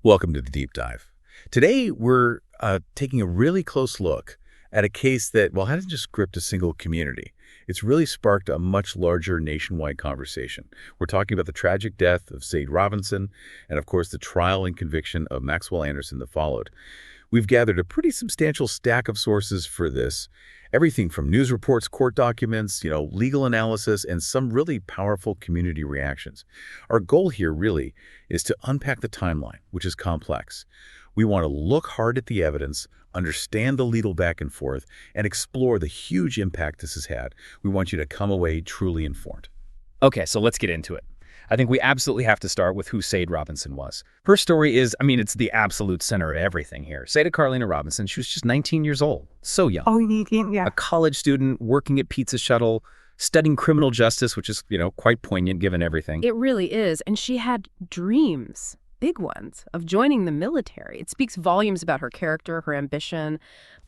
Welcome to the Deep Dive. Today, we're taking a really close look at a case that, well, hasn't just gripped a single community. It's really sparked a much larger nationwide conversation. We're talking about the tragic death of Sade Robinson and, of course, the trial and conviction of Maxwell Anderson that followed. We've gathered a pretty substantial stack of sources for this. Everything from news reports, court documents, legal analysis, and some really powerful community reactions. Our goal here really is to unpack the timeline, which is complex. We want to look hard at the evidence, understand the legal back and forth, and explore the huge impact this has had. We want you to come away truly informed. Okay, so let's get into it. I think we absolutely have to start with who Sade Robinson was. Her story is, it's the absolute center of everything here. Sade Carlina Robinson, she was just 19 years old. So young. Oh, yeah. A college student working at Pizza Shuttle, studying criminal justice, which is, quite poignant given everything. It really is. And she had dreams, big ones, of joining the military. It speaks volumes about her character, her ambition.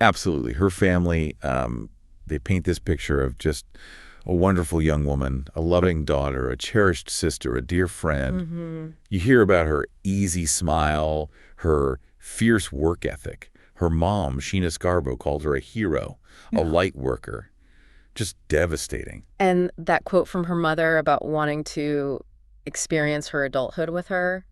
Absolutely. Her family, they paint this picture of just a wonderful young woman, a loving daughter, a cherished sister, a dear friend. Mm-hmm. You hear about her easy smile, her fierce work ethic. Her mom, Sheena Scarborough, called her a hero, a light worker. Just devastating. And that quote from her mother about wanting to experience her adulthood with her,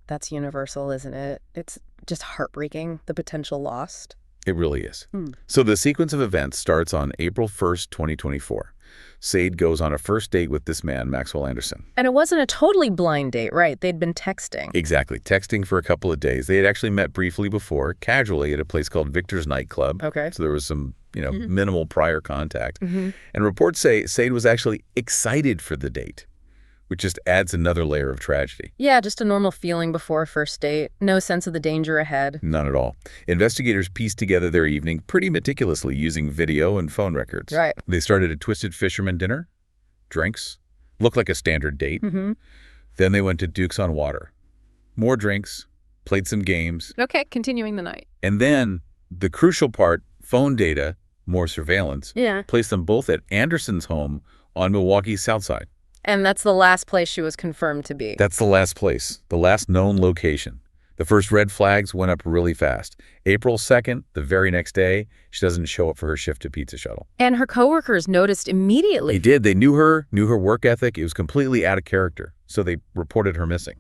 that's universal, isn't it? It's just heartbreaking, the potential lost. It really is. So the sequence of events starts on April 1st, 2024. Sade goes on a first date with this man, Maxwell Anderson. And it wasn't a totally blind date, right? They'd been texting. Exactly. Texting for a couple of days. They had actually met briefly before, casually, at a place called Victor's Nightclub. Okay. So there was some, minimal prior contact. Mm-hmm. And reports say Sade was actually excited for the date, which just adds another layer of tragedy. Yeah, just a normal feeling before a first date. No sense of the danger ahead. None at all. Investigators pieced together their evening pretty meticulously using video and phone records. Right. They started a Twisted Fisherman dinner, drinks, looked like a standard date. Mm-hmm. Then they went to Duke's on Water. More drinks, played some games. Okay, continuing the night. And then the crucial part, phone data, more surveillance, placed them both at Anderson's home on Milwaukee's South Side. And that's the last place she was confirmed to be. That's the last place, the last known location. The first red flags went up really fast. April 2nd, the very next day, she doesn't show up for her shift at Pizza Shuttle. And her coworkers noticed immediately. They did. They knew her work ethic. It was completely out of character. So they reported her missing.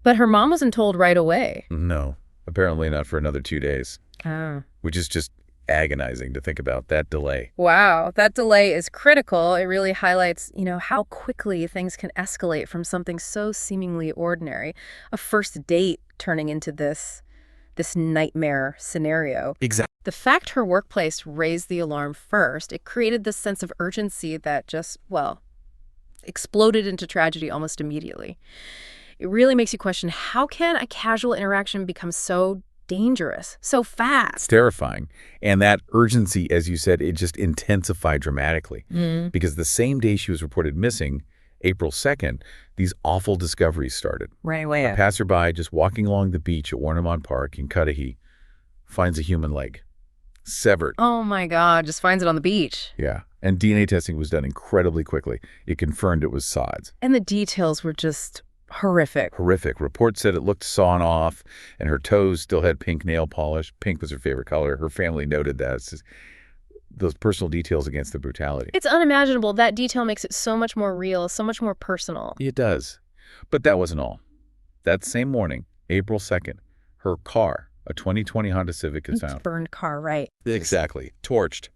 But her mom wasn't told right away. No, apparently not for another 2 days. Oh. Which is just agonizing to think about, that delay. Wow, that delay is critical. It really highlights, how quickly things can escalate from something so seemingly ordinary. A first date turning into this nightmare scenario. Exactly. The fact her workplace raised the alarm first, it created this sense of urgency that just, exploded into tragedy almost immediately. It really makes you question, how can a casual interaction become so dangerous so fast? It's terrifying. And that urgency, as you said, it just intensified dramatically. Because the same day she was reported missing, April 2nd, these awful discoveries started. Right away. A passerby just walking along the beach at Warnemont Park in Cudahy finds a human leg, severed. Oh my God, just finds it on the beach. Yeah. And DNA testing was done incredibly quickly. It confirmed it was Sade's. And the details were just horrific. Horrific. Reports said it looked sawn off, and her toes still had pink nail polish. Pink was her favorite color. Her family noted that. It's just those personal details against the brutality. It's unimaginable. That detail makes it so much more real, so much more personal. It does. But that wasn't all. That same morning, April 2nd, her car, a 2020 Honda Civic, is found. Burned car, right. Exactly. Torched.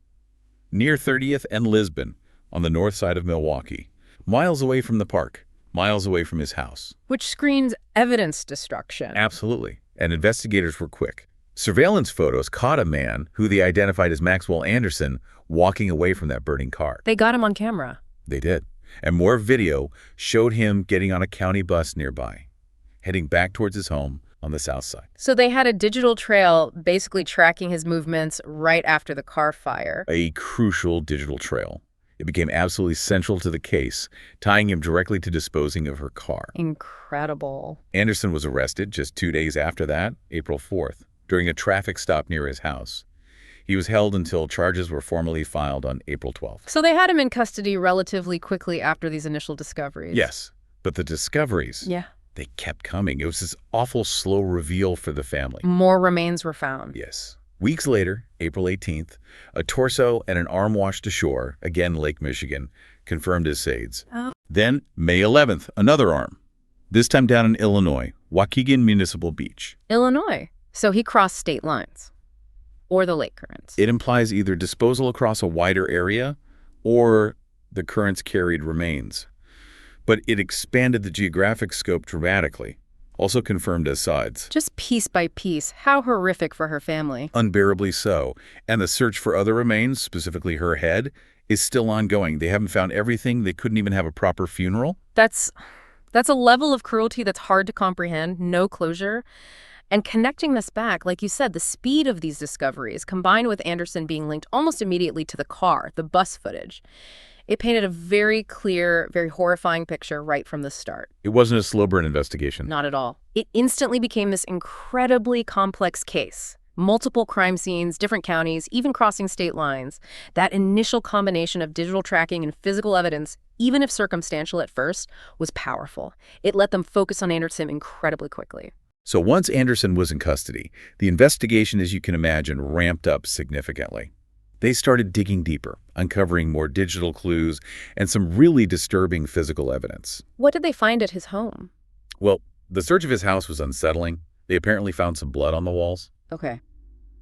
Near 30th and Lisbon, on the north side of Milwaukee. Miles away from the park. Miles away from his house. Which screens evidence destruction. Absolutely. And investigators were quick. Surveillance photos caught a man who they identified as Maxwell Anderson walking away from that burning car. They got him on camera. They did. And more video showed him getting on a county bus nearby, heading back towards his home on the south side. So they had a digital trail basically tracking his movements right after the car fire. A crucial digital trail. It became absolutely central to the case, tying him directly to disposing of her car. Incredible. Anderson was arrested just 2 days after that, April 4th, during a traffic stop near his house. He was held until charges were formally filed on April 12th. So they had him in custody relatively quickly after these initial discoveries. Yes, but the discoveries, They kept coming. It was this awful slow reveal for the family. More remains were found. Yes. Weeks later, April 18th, a torso and an arm washed ashore, again Lake Michigan, confirmed as Sade's. Oh. Then, May 11th, another arm. This time down in Illinois, Waukegan Municipal Beach. Illinois. So he crossed state lines. Or the lake currents. It implies either disposal across a wider area or the currents carried remains. But it expanded the geographic scope dramatically, also confirmed as sides. Just piece by piece. How horrific for her family. Unbearably so. And the search for other remains, specifically her head, is still ongoing. They haven't found everything. They couldn't even have a proper funeral. That's a level of cruelty that's hard to comprehend, no closure. And connecting this back, like you said, the speed of these discoveries, combined with Anderson being linked almost immediately to the car, the bus footage, it painted a very clear, very horrifying picture right from the start. It wasn't a slow burn investigation. Not at all. It instantly became this incredibly complex case. Multiple crime scenes, different counties, even crossing state lines. That initial combination of digital tracking and physical evidence, even if circumstantial at first, was powerful. It let them focus on Anderson incredibly quickly. So once Anderson was in custody, the investigation, as you can imagine, ramped up significantly. They started digging deeper, uncovering more digital clues and some really disturbing physical evidence. What did they find at his home? Well, the search of his house was unsettling. They apparently found some blood on the walls. Okay.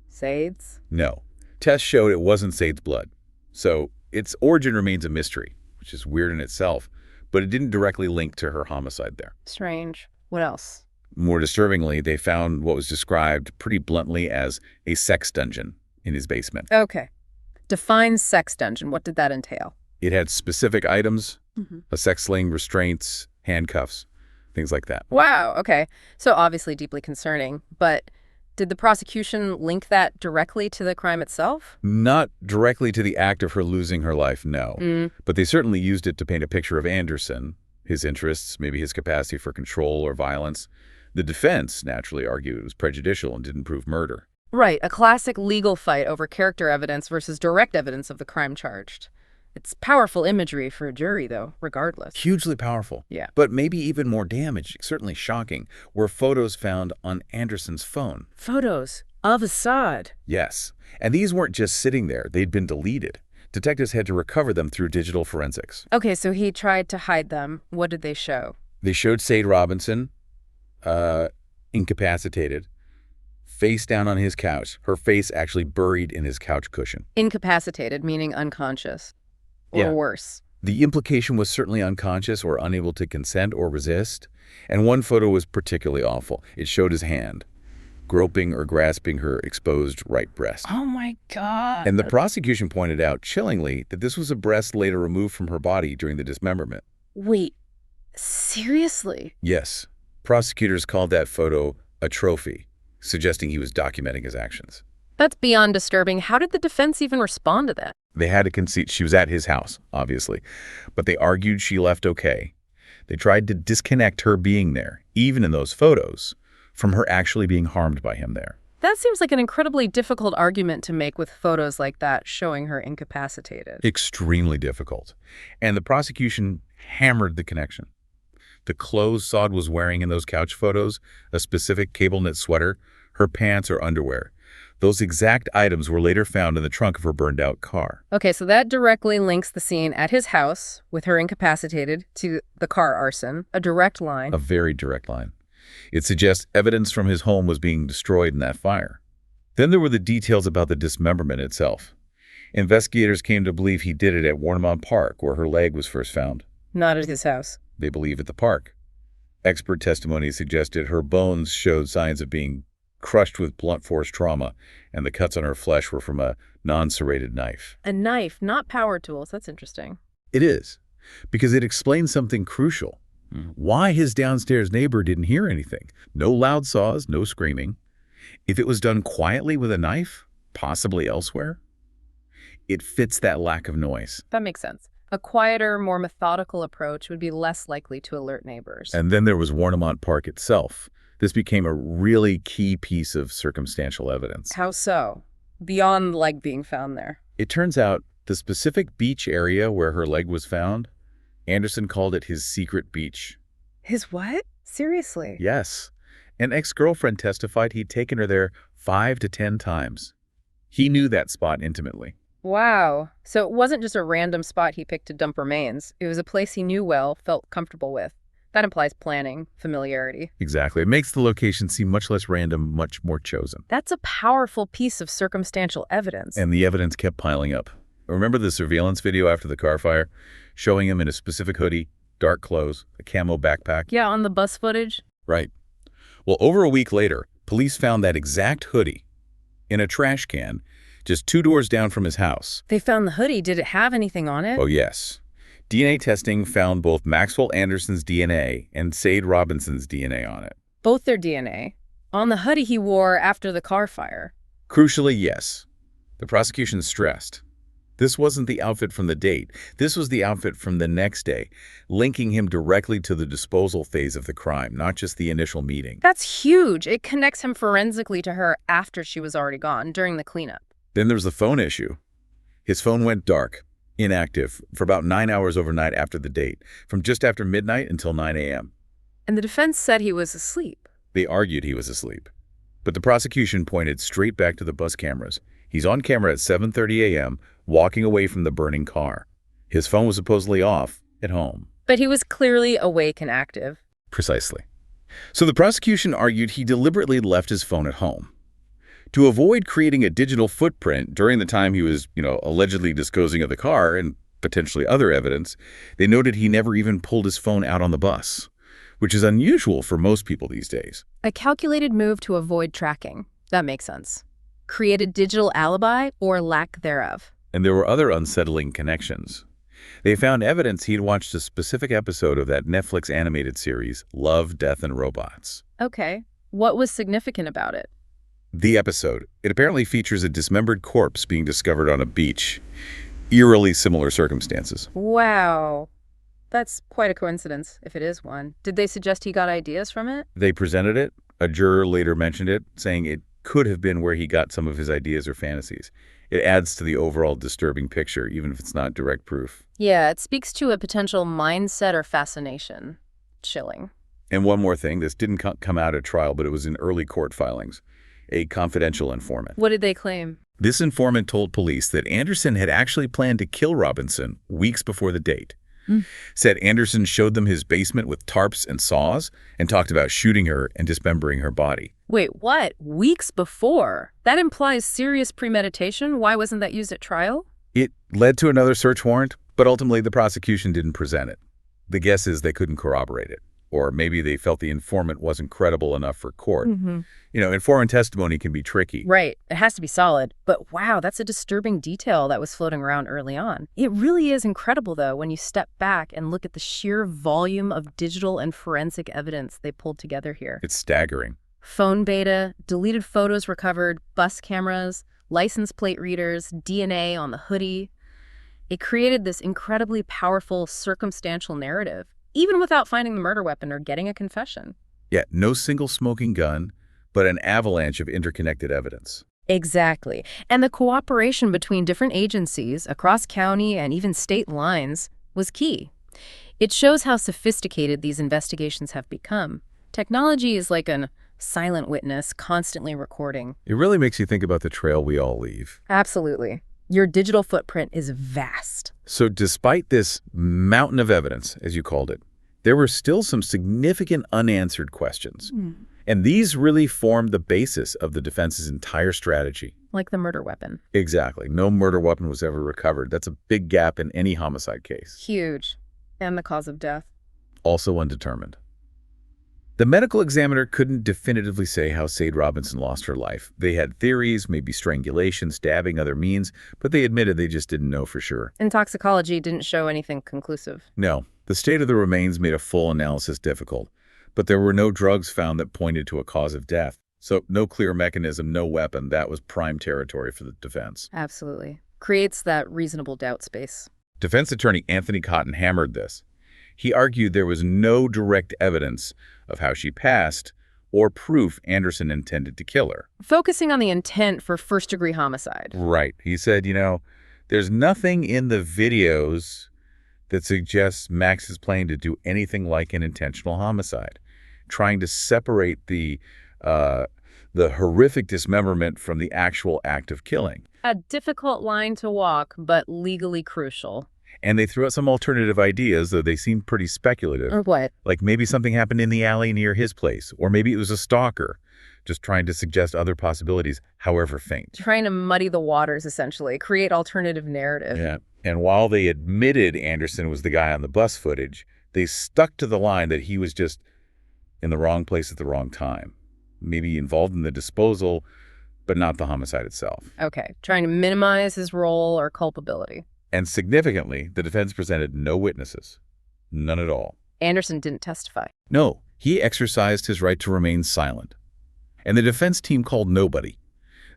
Sade's? No. Tests showed it wasn't Sade's blood. So its origin remains a mystery, which is weird in itself, but it didn't directly link to her homicide there. Strange. What else? More disturbingly, they found what was described pretty bluntly as a sex dungeon in his basement. Okay. Define sex dungeon. What did that entail? It had specific items, a sex sling, restraints, handcuffs, things like that. Wow, okay. So obviously deeply concerning, but did the prosecution link that directly to the crime itself? Not directly to the act of her losing her life, no. But they certainly used it to paint a picture of Anderson, his interests, maybe his capacity for control or violence. The defense naturally argued it was prejudicial and didn't prove murder. Right, a classic legal fight over character evidence versus direct evidence of the crime charged. It's powerful imagery for a jury, though, regardless. Hugely powerful. Yeah. But maybe even more damaging, certainly shocking, were photos found on Anderson's phone. Photos of Assad. Yes. And these weren't just sitting there. They'd been deleted. Detectives had to recover them through digital forensics. Okay, so he tried to hide them. What did they show? They showed Sade Robinson, incapacitated, face down on his couch, her face actually buried in his couch cushion. Incapacitated, meaning unconscious. Or worse. The implication was certainly unconscious or unable to consent or resist. And one photo was particularly awful. It showed his hand, groping or grasping her exposed right breast. Oh my God. And the prosecution pointed out, chillingly, that this was a breast later removed from her body during the dismemberment. Wait, seriously? Yes. Prosecutors called that photo a trophy, suggesting he was documenting his actions. That's beyond disturbing. How did the defense even respond to that? They had to concede she was at his house, obviously, but they argued she left okay. They tried to disconnect her being there, even in those photos, from her actually being harmed by him there. That seems like an incredibly difficult argument to make with photos like that showing her incapacitated. Extremely difficult. And the prosecution hammered the connection. The clothes Saad was wearing in those couch photos, a specific cable-knit sweater, her pants or underwear, those exact items were later found in the trunk of her burned-out car. Okay, so that directly links the scene at his house with her incapacitated to the car arson, a direct line. A very direct line. It suggests evidence from his home was being destroyed in that fire. Then there were the details about the dismemberment itself. Investigators came to believe he did it at Warnemont Park, where her leg was first found. Not at his house. They believe at the park. Expert testimony suggested her bones showed signs of being crushed with blunt force trauma, and the cuts on her flesh were from a non-serrated knife. A knife, not power tools. That's interesting. It is, because it explains something crucial. Why his downstairs neighbor didn't hear anything. No loud saws, no screaming. If it was done quietly with a knife, possibly elsewhere, it fits that lack of noise. That makes sense. A quieter, more methodical approach would be less likely to alert neighbors. And then there was Warnemont Park itself. This became a really key piece of circumstantial evidence. How so? Beyond the leg being found there. It turns out the specific beach area where her leg was found, Anderson called it his secret beach. His what? Seriously? Yes. An ex-girlfriend testified he'd taken her there 5 to 10 times. He knew that spot intimately. Wow. So it wasn't just a random spot he picked to dump remains. It was a place he knew well, felt comfortable with. That implies planning, familiarity. Exactly. It makes the location seem much less random, much more chosen. That's a powerful piece of circumstantial evidence. And the evidence kept piling up. Remember the surveillance video after the car fire, showing him in a specific hoodie, dark clothes, a camo backpack? Yeah, on the bus footage? Right. Well, over a week later, police found that exact hoodie in a trash can just 2 doors down from his house. They found the hoodie. Did it have anything on it? Oh, yes. DNA testing found both Maxwell Anderson's DNA and Sade Robinson's DNA on it. Both their DNA. On the hoodie he wore after the car fire. Crucially, yes. The prosecution stressed. This wasn't the outfit from the date. This was the outfit from the next day, linking him directly to the disposal phase of the crime, not just the initial meeting. That's huge. It connects him forensically to her after she was already gone, during the cleanup. Then there's the phone issue. His phone went dark, inactive, for about 9 hours overnight after the date, from just after midnight until 9 a.m. And the defense said he was asleep. They argued he was asleep. But the prosecution pointed straight back to the bus cameras. He's on camera at 7:30 a.m., walking away from the burning car. His phone was supposedly off at home. But he was clearly awake and active. Precisely. So the prosecution argued he deliberately left his phone at home. To avoid creating a digital footprint during the time he was, allegedly disposing of the car and potentially other evidence, they noted he never even pulled his phone out on the bus, which is unusual for most people these days. A calculated move to avoid tracking. That makes sense. Create a digital alibi or lack thereof. And there were other unsettling connections. They found evidence he'd watched a specific episode of that Netflix animated series, Love, Death, and Robots. Okay. What was significant about it? The episode. It apparently features a dismembered corpse being discovered on a beach. Eerily similar circumstances. Wow. That's quite a coincidence, if it is one. Did they suggest he got ideas from it? They presented it. A juror later mentioned it, saying it could have been where he got some of his ideas or fantasies. It adds to the overall disturbing picture, even if it's not direct proof. Yeah, it speaks to a potential mindset or fascination. Chilling. And one more thing, this didn't come out at trial, but it was in early court filings. A confidential informant. What did they claim? This informant told police that Anderson had actually planned to kill Robinson weeks before the date. Said Anderson showed them his basement with tarps and saws and talked about shooting her and dismembering her body. Wait, what? Weeks before? That implies serious premeditation. Why wasn't that used at trial? It led to another search warrant, but ultimately the prosecution didn't present it. The guess is they couldn't corroborate it. Or maybe they felt the informant wasn't credible enough for court. Informant testimony can be tricky. Right. It has to be solid. But wow, that's a disturbing detail that was floating around early on. It really is incredible, though, when you step back and look at the sheer volume of digital and forensic evidence they pulled together here. It's staggering. Phone data, deleted photos recovered, bus cameras, license plate readers, DNA on the hoodie. It created this incredibly powerful circumstantial narrative, even without finding the murder weapon or getting a confession. Yeah, no single smoking gun, but an avalanche of interconnected evidence. Exactly. And the cooperation between different agencies across county and even state lines was key. It shows how sophisticated these investigations have become. Technology is like a silent witness, constantly recording. It really makes you think about the trail we all leave. Absolutely. Your digital footprint is vast. So despite this mountain of evidence, as you called it, there were still some significant unanswered questions. And these really formed the basis of the defense's entire strategy. Like the murder weapon. Exactly. No murder weapon was ever recovered. That's a big gap in any homicide case. Huge. And the cause of death. Also undetermined. The medical examiner couldn't definitively say how Sade Robinson lost her life. They had theories, maybe strangulation, stabbing, other means, but they admitted they just didn't know for sure. And toxicology didn't show anything conclusive. No, the state of the remains made a full analysis difficult, but there were no drugs found that pointed to a cause of death. So no clear mechanism, no weapon. That was prime territory for the defense. Absolutely. Creates that reasonable doubt space. Defense attorney Anthony Cotton hammered this. He argued there was no direct evidence of how she passed or proof Anderson intended to kill her. Focusing on the intent for first-degree homicide. Right. He said, there's nothing in the videos that suggests Max is planning to do anything like an intentional homicide, trying to separate uh, the horrific dismemberment from the actual act of killing. A difficult line to walk, but legally crucial. And they threw out some alternative ideas, though they seemed pretty speculative. Or what? Like maybe something happened in the alley near his place, or maybe it was a stalker, just trying to suggest other possibilities, however faint. Trying to muddy the waters, essentially, create alternative narrative. Yeah. And while they admitted Anderson was the guy on the bus footage, they stuck to the line that he was just in the wrong place at the wrong time. Maybe involved in the disposal, but not the homicide itself. Okay, trying to minimize his role or culpability. And significantly, the defense presented no witnesses. None at all. Anderson didn't testify. No, he exercised his right to remain silent. And the defense team called nobody.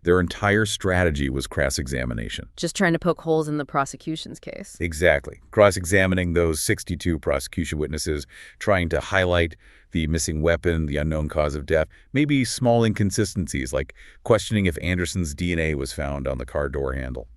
Their entire strategy was cross-examination. Just trying to poke holes in the prosecution's case. Exactly. Cross-examining those 62 prosecution witnesses, trying to highlight the missing weapon, the unknown cause of death, maybe small inconsistencies like questioning if Anderson's DNA was found on the car door handle.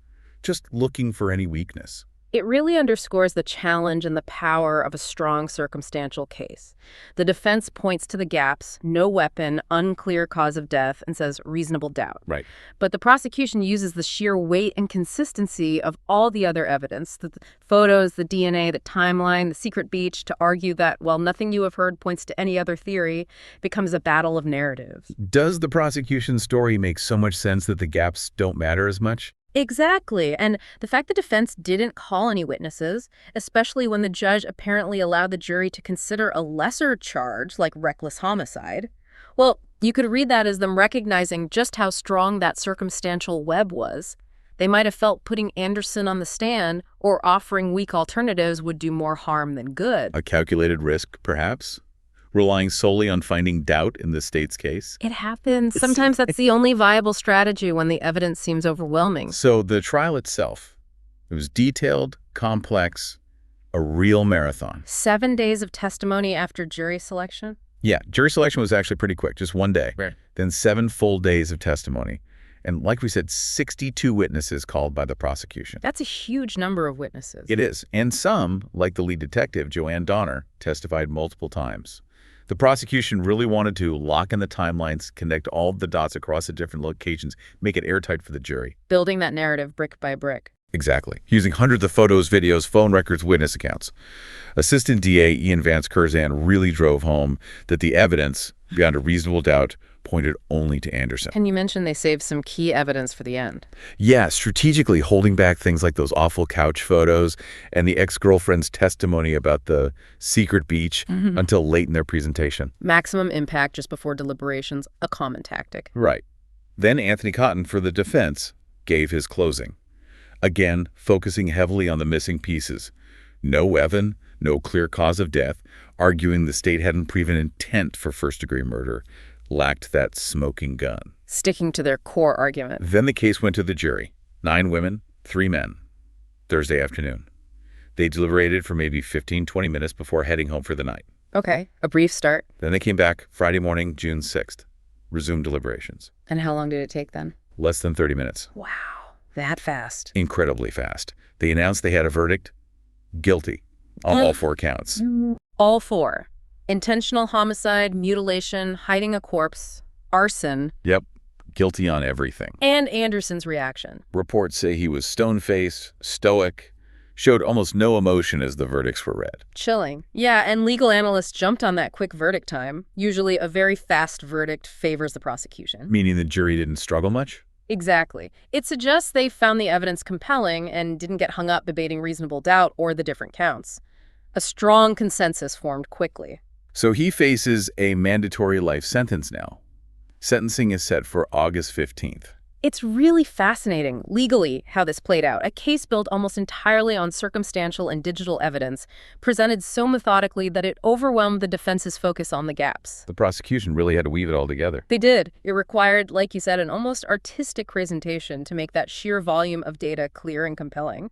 Just looking for any weakness. It really underscores the challenge and the power of a strong circumstantial case. The defense points to the gaps, no weapon, unclear cause of death, and says reasonable doubt. Right. But the prosecution uses the sheer weight and consistency of all the other evidence, the photos, the DNA, the timeline, the secret beach, to argue that, while nothing you have heard points to any other theory, becomes a battle of narratives. Does the prosecution's story make so much sense that the gaps don't matter as much? Exactly. And the fact the defense didn't call any witnesses, especially when the judge apparently allowed the jury to consider a lesser charge like reckless homicide, well, you could read that as them recognizing just how strong that circumstantial web was. They might have felt putting Anderson on the stand or offering weak alternatives would do more harm than good. A calculated risk, perhaps? Relying solely on finding doubt in the state's case? It happens. Sometimes that's the only viable strategy when the evidence seems overwhelming. So the trial itself, it was detailed, complex, a real marathon. 7 days of testimony after jury selection? Yeah, jury selection was actually pretty quick, just one day. Right. Then 7 full days of testimony. And like we said, 62 witnesses called by the prosecution. That's a huge number of witnesses. It is. And some, like the lead detective, Joanne Donner, testified multiple times. The prosecution really wanted to lock in the timelines, connect all of the dots across the different locations, make it airtight for the jury. Building that narrative brick by brick. Exactly. Using hundreds of photos, videos, phone records, witness accounts. Assistant DA Ian Vance Curzan really drove home that the evidence, beyond a reasonable doubt, pointed only to Anderson. And you mentioned they saved some key evidence for the end. Yeah, strategically holding back things like those awful couch photos and the ex-girlfriend's testimony about the secret beach until late in their presentation. Maximum impact just before deliberations, a common tactic. Right. Then Anthony Cotton, for the defense, gave his closing. Again, focusing heavily on the missing pieces. No weapon, no clear cause of death, arguing the state hadn't proven intent for first-degree murder, lacked that smoking gun. Sticking to their core argument. Then the case went to the jury. 9 women, 3 men. Thursday afternoon. They deliberated for maybe 15-20 minutes before heading home for the night. Okay, a brief start. Then they came back Friday morning, June 6th. Resumed deliberations. And how long did it take then? Less than 30 minutes. Wow, that fast. Incredibly fast. They announced they had a verdict. Guilty on all 4 counts. All 4. Intentional homicide, mutilation, hiding a corpse, arson. Yep. Guilty on everything. And Anderson's reaction. Reports say he was stone-faced, stoic, showed almost no emotion as the verdicts were read. Chilling. Yeah, and legal analysts jumped on that quick verdict time. Usually a very fast verdict favors the prosecution. Meaning the jury didn't struggle much? Exactly. It suggests they found the evidence compelling and didn't get hung up debating reasonable doubt or the different counts. A strong consensus formed quickly. So he faces a mandatory life sentence now. Sentencing is set for August 15th. It's really fascinating, legally, how this played out. A case built almost entirely on circumstantial and digital evidence, presented so methodically that it overwhelmed the defense's focus on the gaps. The prosecution really had to weave it all together. They did. It required, like you said, an almost artistic presentation to make that sheer volume of data clear and compelling.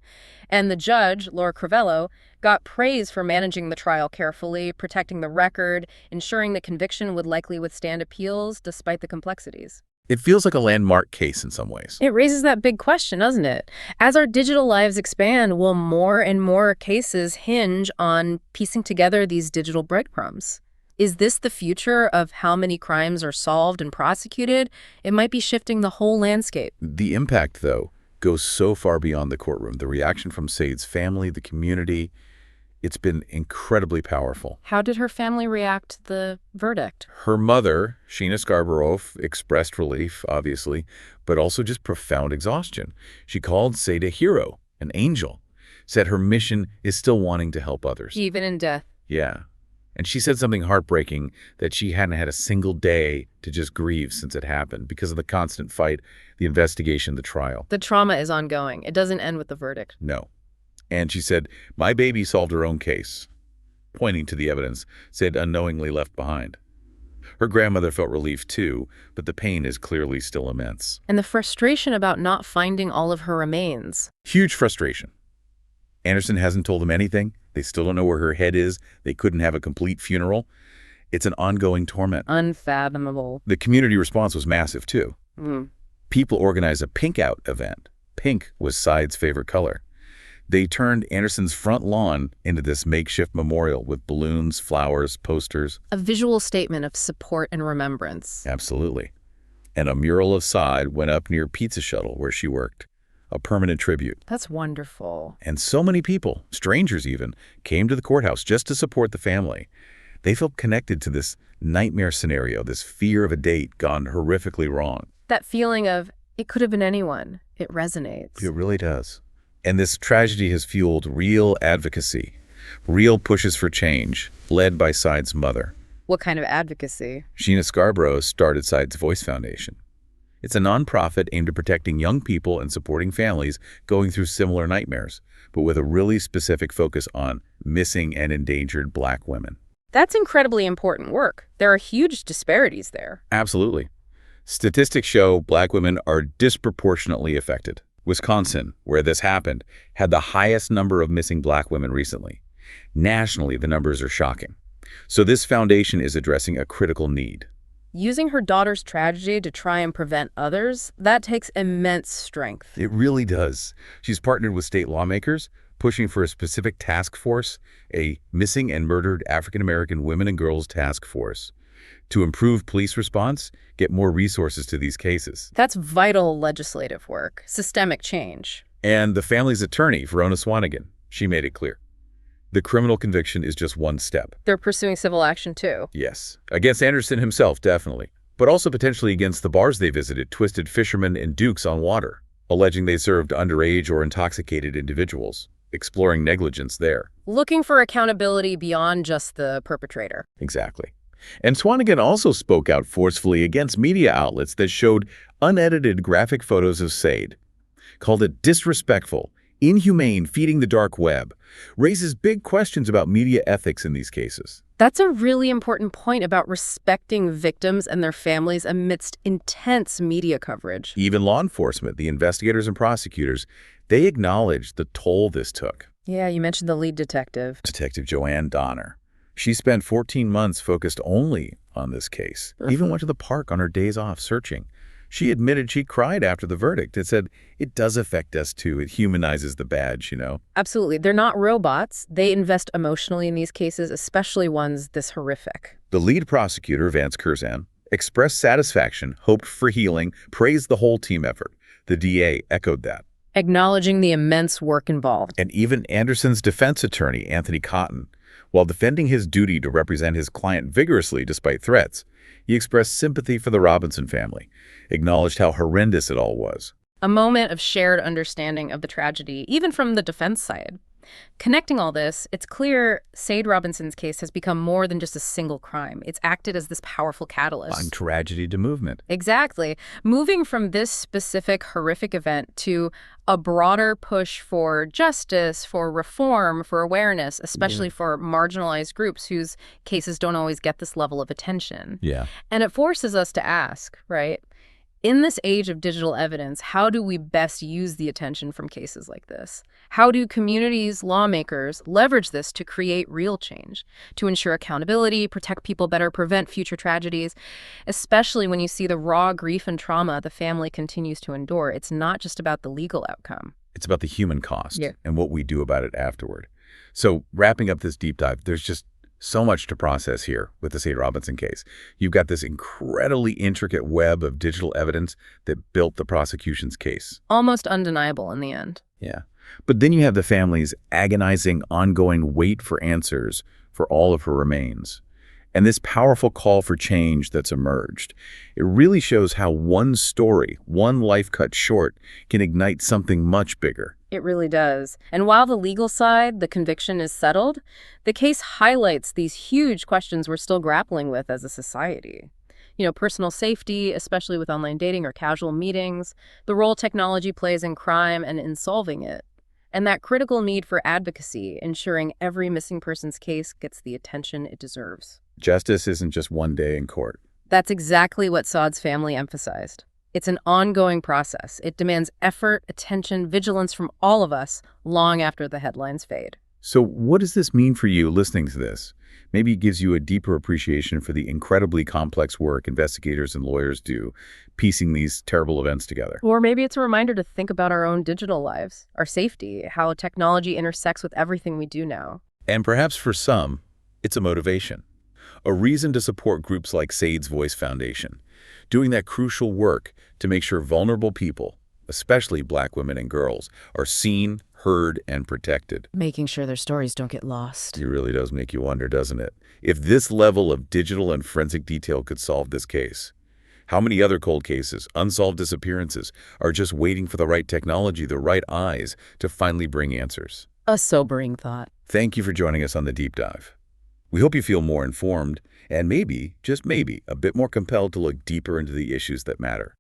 And the judge, Laura Crivello, got praise for managing the trial carefully, protecting the record, ensuring the conviction would likely withstand appeals despite the complexities. It feels like a landmark case in some ways. It raises that big question, doesn't it? As our digital lives expand, will more and more cases hinge on piecing together these digital breadcrumbs? Is this the future of how many crimes are solved and prosecuted? It might be shifting the whole landscape. The impact, though, goes so far beyond the courtroom. The reaction from Said's family, the community, it's been incredibly powerful. How did her family react to the verdict? Her mother, Sheena Scarborough, expressed relief, obviously, but also just profound exhaustion. She called Said a hero, an angel, said her mission is still wanting to help others. Even in death. Yeah. And she said something heartbreaking, that she hadn't had a single day to just grieve since it happened because of the constant fight, the investigation, the trial. The trauma is ongoing. It doesn't end with the verdict. No. And she said, my baby solved her own case, pointing to the evidence Said unknowingly left behind. Her grandmother felt relief too, but the pain is clearly still immense. And the frustration about not finding all of her remains. Huge frustration. Anderson hasn't told them anything. They still don't know where her head is. They couldn't have a complete funeral. It's an ongoing torment. Unfathomable. The community response was massive too. Mm. People organized a pink out event. Pink was Said's favorite color. They turned Anderson's front lawn into this makeshift memorial with balloons, flowers, posters. A visual statement of support and remembrance. Absolutely. And a mural of Said went up near Pizza Shuttle where she worked. A permanent tribute. That's wonderful. And so many people, strangers even, came to the courthouse just to support the family. They felt connected to this nightmare scenario, this fear of a date gone horrifically wrong. That feeling of, it could have been anyone. It resonates. It really does. And this tragedy has fueled real advocacy, real pushes for change, led by Said's mother. What kind of advocacy? Sheena Scarborough started Said's Voice Foundation. It's a nonprofit aimed at protecting young people and supporting families going through similar nightmares, but with a really specific focus on missing and endangered Black women. That's incredibly important work. There are huge disparities there. Absolutely. Statistics show Black women are disproportionately affected. Wisconsin, where this happened, had the highest number of missing Black women recently. Nationally, the numbers are shocking. So this foundation is addressing a critical need. Using her daughter's tragedy to try and prevent others, that takes immense strength. It really does. She's partnered with state lawmakers, pushing for a specific task force, a Missing and Murdered African American Women and Girls Task Force, to improve police response, get more resources to these cases. That's vital legislative work, systemic change. And the family's attorney, Verona Swanigan, she made it clear. The criminal conviction is just one step. They're pursuing civil action too. Yes, against Anderson himself, definitely, but also potentially against the bars they visited, Twisted Fishermen and Dukes on Water, alleging they served underage or intoxicated individuals, exploring negligence there. Looking for accountability beyond just the perpetrator. Exactly. And Swanigan also spoke out forcefully against media outlets that showed unedited graphic photos of Said, called it disrespectful, inhumane, feeding the dark web, raises big questions about media ethics in these cases. That's a really important point about respecting victims and their families amidst intense media coverage. Even law enforcement, the investigators and prosecutors, they acknowledged the toll this took. Yeah, you mentioned the lead detective. Detective Joanne Donner. She spent 14 months focused only on this case, even went to the park on her days off searching. She admitted she cried after the verdict. It said, it does affect us too. It humanizes the badge, you know? Absolutely. They're not robots. They invest emotionally in these cases, especially ones this horrific. The lead prosecutor, Vance Curzan, expressed satisfaction, hoped for healing, praised the whole team effort. The DA echoed that. Acknowledging the immense work involved. And even Anderson's defense attorney, Anthony Cotton, while defending his duty to represent his client vigorously despite threats, he expressed sympathy for the Robinson family, acknowledged how horrendous it all was. A moment of shared understanding of the tragedy, even from the defense side. Connecting all this, it's clear Said Robinson's case has become more than just a single crime. It's acted as this powerful catalyst. On tragedy to movement. Exactly. Moving from this specific horrific event to a broader push for justice, for reform, for awareness, especially for marginalized groups whose cases don't always get this level of attention. Yeah. And it forces us to ask, right? In this age of digital evidence, how do we best use the attention from cases like this? How do communities, lawmakers leverage this to create real change, to ensure accountability, protect people better, prevent future tragedies, especially when you see the raw grief and trauma the family continues to endure? It's not just about the legal outcome. It's about the human cost Yeah. and what we do about it afterward. So wrapping up this deep dive, there's just so much to process here with the St. Robinson case. You've got this incredibly intricate web of digital evidence that built the prosecution's case. Almost undeniable in the end. Yeah. But then you have the family's agonizing, ongoing wait for answers for all of her remains. And this powerful call for change that's emerged. It really shows how one story, one life cut short, can ignite something much bigger. It really does. And while the legal side, the conviction is settled, the case highlights these huge questions we're still grappling with as a society. Personal safety, especially with online dating or casual meetings, the role technology plays in crime and in solving it, and that critical need for advocacy, ensuring every missing person's case gets the attention it deserves. Justice isn't just one day in court. That's exactly what Saad's family emphasized. It's an ongoing process. It demands effort, attention, vigilance from all of us long after the headlines fade. So what does this mean for you listening to this? Maybe it gives you a deeper appreciation for the incredibly complex work investigators and lawyers do, piecing these terrible events together. Or maybe it's a reminder to think about our own digital lives, our safety, how technology intersects with everything we do now. And perhaps for some, it's a motivation. A reason to support groups like Said's Voice Foundation, doing that crucial work to make sure vulnerable people, especially Black women and girls, are seen, heard, and protected. Making sure their stories don't get lost. It really does make you wonder, doesn't it? If this level of digital and forensic detail could solve this case, how many other cold cases, unsolved disappearances, are just waiting for the right technology, the right eyes, to finally bring answers? A sobering thought. Thank you for joining us on the Deep Dive. We hope you feel more informed and maybe, just maybe, a bit more compelled to look deeper into the issues that matter.